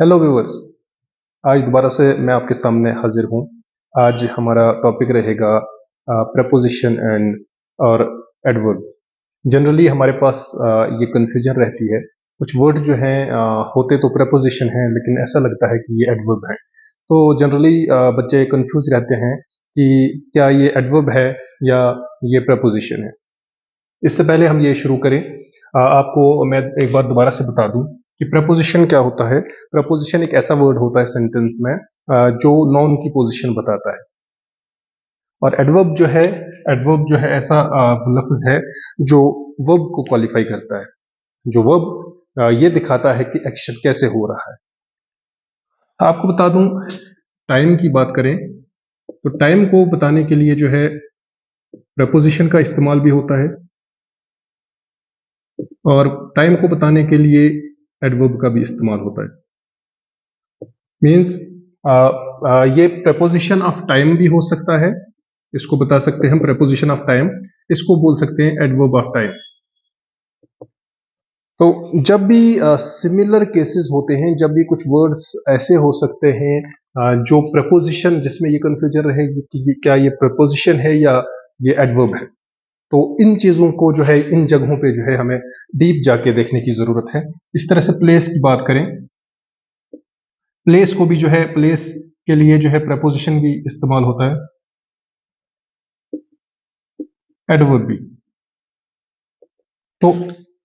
Hello viewers. आज दोबारा से मैं आपके सामने हाजिर हूँ। आज हमारा टॉपिक रहेगा प्रपोजिशन एंड और एडवर्ब। जनरली हमारे पास ये कन्फ्यूजन रहती है, कुछ वर्ड जो हैं होते तो प्रपोजिशन हैं लेकिन ऐसा लगता है कि ये एडवर्ब है। तो जनरली बच्चे कंफ्यूज रहते हैं कि क्या ये एडवर्ब है या ये प्रपोजिशन है। इससे पहले हम ये शुरू करें, आपको मैं एक बार दोबारा से बता दूं कि प्रपोजिशन क्या होता है। प्रपोजिशन एक ऐसा वर्ड होता है सेंटेंस में जो नाउन की पोजीशन बताता है। और एडवर्ब जो है ऐसा लफ्ज है जो वर्ब को क्वालिफाई करता है। जो वर्ब ये दिखाता है कि एक्शन कैसे हो रहा है। आपको बता दूं, टाइम की बात करें तो टाइम को बताने के लिए जो है प्रपोजिशन का इस्तेमाल भी होता है और टाइम को बताने के लिए एडवर्ब का भी इस्तेमाल होता है। मीन्स ये प्रपोजिशन ऑफ टाइम भी हो सकता है, इसको बता सकते हैं हम प्रपोजिशन ऑफ टाइम। इसको बोल सकते हैं एडवर्ब ऑफ टाइम। तो जब भी सिमिलर केसेस होते हैं, जब भी कुछ वर्ड्स ऐसे हो सकते हैं जो प्रपोजिशन, जिसमें ये कंफ्यूजन रहेगी कि क्या ये प्रपोजिशन है या ये एडवर्ब है, तो इन चीजों को जो है, इन जगहों पे जो है हमें डीप जाके देखने की जरूरत है। इस तरह से प्लेस की बात करें, प्लेस को भी जो है, प्लेस के लिए जो है प्रपोजिशन भी इस्तेमाल होता है, एडवर्ब भी। तो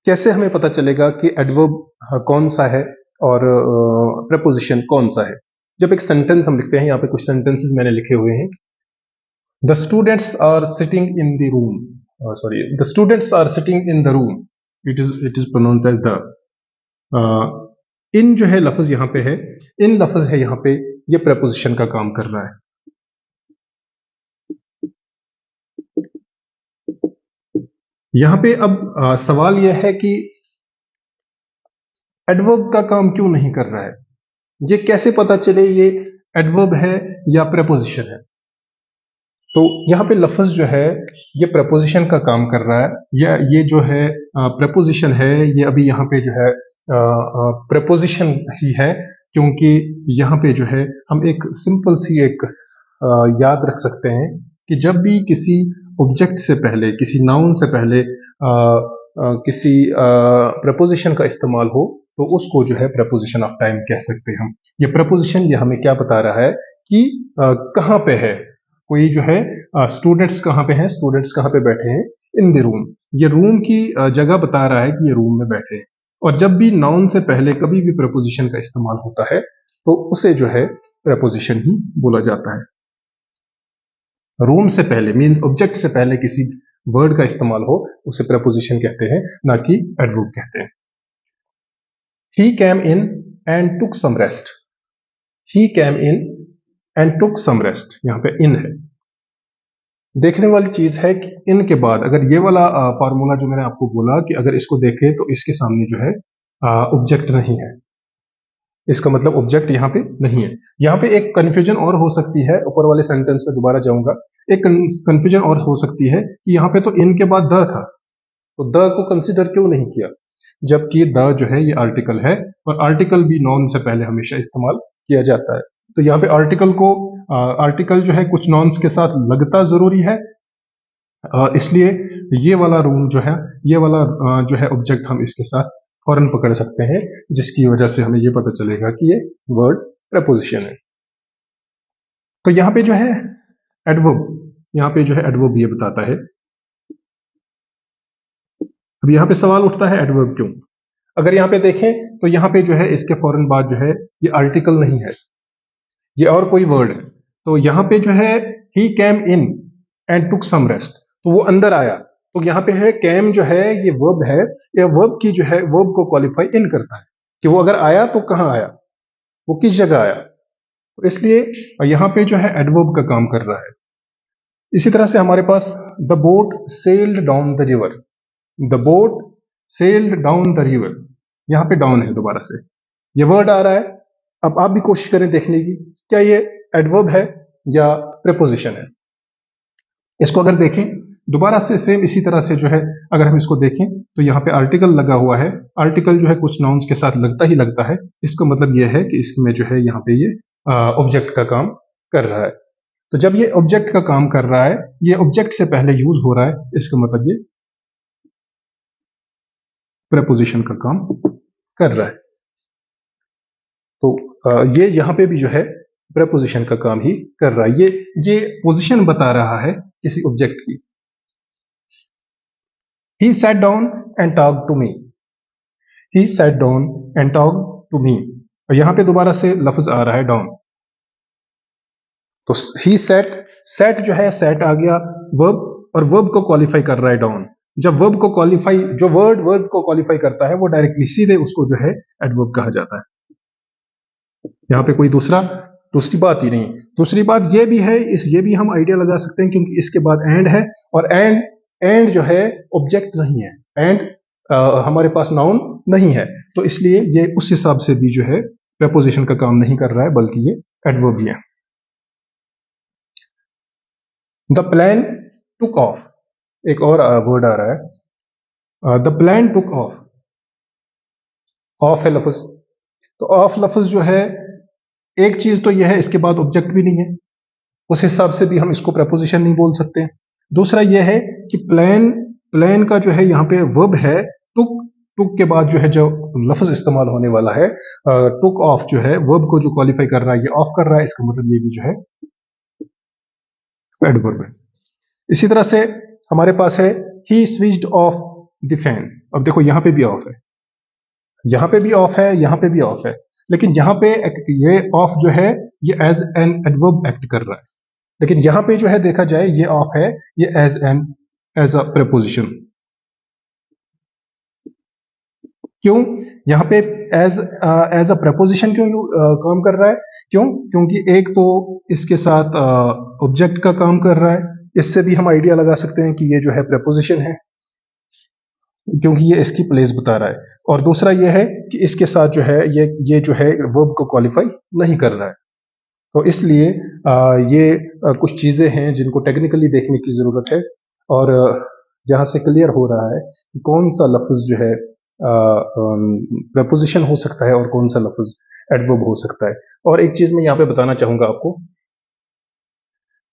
कैसे हमें पता चलेगा कि एडवर्ब कौन सा है और प्रपोजिशन कौन सा है? जब एक सेंटेंस हम लिखते हैं, यहाँ पे कुछ सेंटेंसेस मैंने लिखे हुए हैं। The students are sitting in the room, sorry, the students are sitting in the room, it is pronounced as the. इन जो है लफ्ज यहाँ पे है, इन लफ्ज है यहाँ पे, ये प्रपोजिशन का काम कर रहा है। यहाँ पे अब सवाल यह है कि एडवर्ब का काम क्यों नहीं कर रहा है? ये कैसे पता चले ये एडवर्ब है या प्रपोजिशन है? तो यहाँ पे लफ्ज जो है ये प्रपोजिशन का काम कर रहा है, या ये जो है प्रपोजिशन है, ये अभी यहाँ पे जो है प्रपोजिशन ही है, क्योंकि यहाँ पे जो है हम एक सिंपल सी एक याद रख सकते हैं कि जब भी किसी ऑब्जेक्ट से पहले, किसी नाउन से पहले किसी प्रपोजिशन का इस्तेमाल हो तो उसको जो है प्रपोजिशन ऑफ टाइम कह सकते हैं हम। ये प्रपोजिशन ये हमें क्या बता रहा है कि कहाँ पे है कोई, जो है स्टूडेंट्स कहाँ पे हैं, स्टूडेंट्स कहाँ पे बैठे हैं, इन द रूम। ये रूम की जगह बता रहा है कि ये रूम में बैठे हैं। और जब भी नाउन से पहले कभी भी प्रपोजिशन का इस्तेमाल होता है तो उसे जो है प्रपोजिशन ही बोला जाता है। रूम से पहले मीन्स ऑब्जेक्ट से पहले किसी वर्ड का इस्तेमाल हो उसे प्रपोजिशन कहते हैं, ना कि एडवर्ब कहते हैं। He came in and took some rest. He came in and took some rest. यहाँ पे in है। देखने वाली चीज है कि इन के बाद अगर ये वाला फार्मूला जो मैंने आपको बोला कि अगर इसको देखें तो इसके सामने जो है ऑब्जेक्ट नहीं है, इसका मतलब ऑब्जेक्ट यहाँ पे नहीं है। यहाँ पे एक कंफ्यूजन और हो सकती है, ऊपर वाले सेंटेंस में दोबारा जाऊंगा। एक कंफ्यूजन और हो सकती है कि यहाँ पे तो इन के बाद द था, तो द को कंसिडर क्यों नहीं किया, जबकि द जो है ये आर्टिकल है और आर्टिकल भी नॉन से पहले हमेशा इस्तेमाल किया जाता है। तो यहाँ पे आर्टिकल को आर्टिकल जो है कुछ नॉन्स के साथ लगता जरूरी है, इसलिए ये वाला रूल जो है, ये वाला जो है ऑब्जेक्ट हम इसके साथ फौरन पकड़ सकते हैं, जिसकी वजह से हमें ये पता चलेगा कि ये वर्ड प्रपोजिशन है। तो यहाँ पे जो है एडवर्ब, यहाँ पे जो है एडवर्ब ये बताता है। अब यहाँ पे सवाल उठता है एडवर्ब क्यों? अगर यहाँ पे देखें तो यहाँ पे जो है इसके फौरन बाद जो है ये आर्टिकल नहीं है, ये और कोई वर्ड है। तो यहाँ पे जो है he came in and took some rest, तो वो अंदर आया। तो यहाँ पे है कैम जो है ये वर्ब है, ये वर्ब की जो है वर्ब को क्वालिफाई इन करता है कि वो अगर आया तो कहाँ आया, वो किस जगह आया। तो इसलिए यहाँ पे जो है एडवर्ब का काम कर रहा है। इसी तरह से हमारे पास the boat sailed down the river, the boat sailed down the river, यहाँ पे डाउन है दोबारा से, ये वर्ड आ रहा है। अब आप भी कोशिश करें देखने की क्या ये एडवर्ब है या प्रेपोजिशन है। इसको अगर देखें दोबारा से सेम इसी तरह से जो है अगर हम इसको देखें तो यहाँ पे आर्टिकल लगा हुआ है। आर्टिकल जो है कुछ नाउन्स के साथ लगता ही लगता है। इसका मतलब ये है कि इसमें जो है यहाँ पे ये ऑब्जेक्ट का काम कर रहा है। तो जब ये ऑब्जेक्ट का काम कर रहा है, ये ऑब्जेक्ट से पहले यूज हो रहा है, इसका मतलब ये प्रेपोजिशन का काम कर रहा है। तो ये यहाँ पे भी जो है प्रेपोजिशन का काम ही कर रहा है। ये पोजीशन बता रहा है किसी ऑब्जेक्ट की। He sat down and talked to me. He sat down and talked to me. और यहां पे दोबारा से लफ्ज आ रहा है डाउन। तो ही सेट जो है सेट आ गया वर्ब, और वर्ब को क्वालिफाई कर रहा है डाउन। जब वर्ब को क्वालिफाई, जो वर्ब को क्वालिफाई करता है वो डायरेक्टली सीधे उसको जो है एडवर्ब कहा जाता है। यहाँ पे कोई दूसरी बात ही नहीं। दूसरी बात ये भी है, ये भी हम आइडिया लगा सकते हैं क्योंकि इसके बाद एंड है, और एंड जो है ऑब्जेक्ट नहीं है, एंड हमारे पास नाउन नहीं है, तो इसलिए ये उस हिसाब से भी जो है प्रेपोजिशन का काम नहीं कर रहा है, बल्कि ये एडवर्ब ही है। द प्लान टुक ऑफ, एक और वर्ड आ रहा है, the plan took off. Of है लफ्ज, तो ऑफ लफ्ज जो है, एक चीज तो यह है इसके बाद ऑब्जेक्ट भी नहीं है, उस हिसाब से भी हम इसको प्रेपोजिशन नहीं बोल सकते। दूसरा यह है कि प्लान का जो है यहाँ पे वर्ब है टुक के बाद जो है जो लफ्ज इस्तेमाल होने वाला है टुक ऑफ, जो है वर्ब को जो क्वालिफाई कर रहा है, ये ऑफ कर रहा है, इसका मतलब ये भी जो है एडवर्ब है। इसी तरह से हमारे पास है ही स्विच्ड ऑफ द फैन। अब देखो यहाँ पे भी ऑफ है, यहाँ पे भी ऑफ है, यहाँ पे भी ऑफ है, लेकिन यहाँ पे ये ऑफ जो है ये एज एन एडवर्ब एक्ट कर रहा है, लेकिन यहाँ पे जो है देखा जाए ये ऑफ है, ये एज अ प्रेपोजिशन। क्यों यहाँ पे एज अ प्रेपोजिशन क्यों काम कर रहा है? क्योंकि एक तो इसके साथ ऑब्जेक्ट का काम कर रहा है, इससे भी हम आइडिया लगा सकते हैं कि ये जो है प्रेपोजिशन है, क्योंकि ये इसकी प्लेस बता रहा है। और दूसरा ये है कि इसके साथ जो है ये जो है वर्ब को क्वालिफाई नहीं कर रहा है। तो इसलिए ये कुछ चीज़ें हैं जिनको टेक्निकली देखने की ज़रूरत है, और जहाँ से क्लियर हो रहा है कि कौन सा लफ्ज़ जो है प्रपोजिशन हो सकता है और कौन सा लफ्ज़ एडवर्ब हो सकता है। और एक चीज़ मैं यहाँ पे बताना चाहूँगा आपको,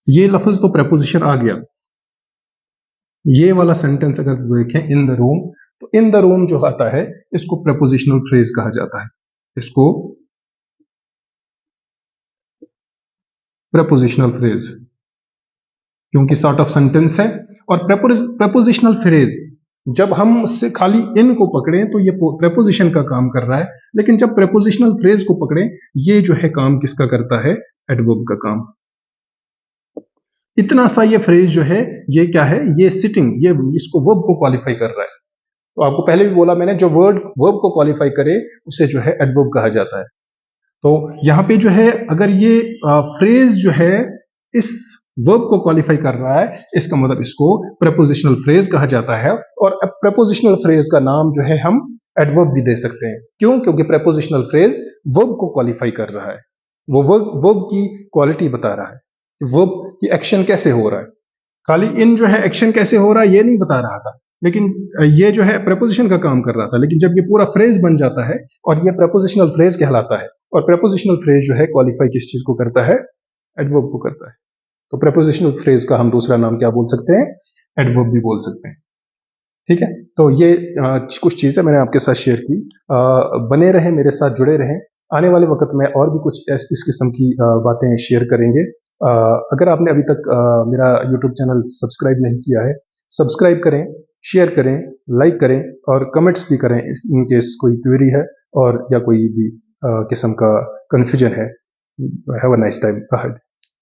ये लफ्ज़ तो प्रपोजिशन आ गया, ये वाला सेंटेंस अगर देखें इन द रूम, तो इन द रूम जो आता है इसको प्रपोजिशनल फ्रेज कहा जाता है, इसको प्रपोजिशनल फ्रेज, क्योंकि सॉर्ट ऑफ सेंटेंस है। और प्रपोजिशनल फ्रेज जब हम उससे खाली इन को पकड़ें तो ये प्रपोजिशन का काम कर रहा है, लेकिन जब प्रपोजिशनल फ्रेज को पकड़ें ये जो है काम किसका करता है? एडवर्ब का काम। इतना सा ये फ्रेज जो है ये क्या है? ये सिटिंग, ये इसको वर्ब को क्वालिफाई कर रहा है। तो आपको पहले भी बोला मैंने, जो वर्ब को क्वालिफाई करे उसे जो है एडवर्ब कहा जाता है। तो यहाँ पे जो है अगर ये फ्रेज जो है इस वर्ब को क्वालिफाई कर रहा है, इसका मतलब इसको प्रपोजिशनल फ्रेज कहा जाता है। और प्रपोजिशनल फ्रेज का नाम जो है हम एडवर्ब भी दे सकते हैं। क्यों? क्योंकि प्रपोजिशनल फ्रेज वर्ब को क्वालिफाई कर रहा है, वो वर्ब की क्वालिटी बता रहा है, वर्ब की एक्शन कैसे हो रहा है। खाली इन जो है एक्शन कैसे हो रहा है ये नहीं बता रहा था, लेकिन ये जो है प्रपोजिशन का काम कर रहा था। लेकिन जब ये पूरा फ्रेज बन जाता है और ये प्रपोजिशनल फ्रेज कहलाता है, और प्रपोजिशनल फ्रेज जो है क्वालिफाई किस चीज को करता है? एडवर्ब को करता है। तो प्रपोजिशनल फ्रेज का हम दूसरा नाम क्या बोल सकते हैं? एडवर्ब भी बोल सकते हैं। ठीक है, तो ये कुछ चीजें मैंने आपके साथ शेयर की। बने रहे, मेरे साथ जुड़े रहें। आने वाले वक्त में और भी कुछ इस किस्म की बातें शेयर करेंगे। अगर आपने अभी तक मेरा यूट्यूब चैनल सब्सक्राइब नहीं किया है, सब्सक्राइब करें, शेयर करें, लाइक करें और कमेंट्स भी करें इन केस कोई क्वेरी है और या कोई भी किस्म का कन्फ्यूजन है। Have a nice time ahead.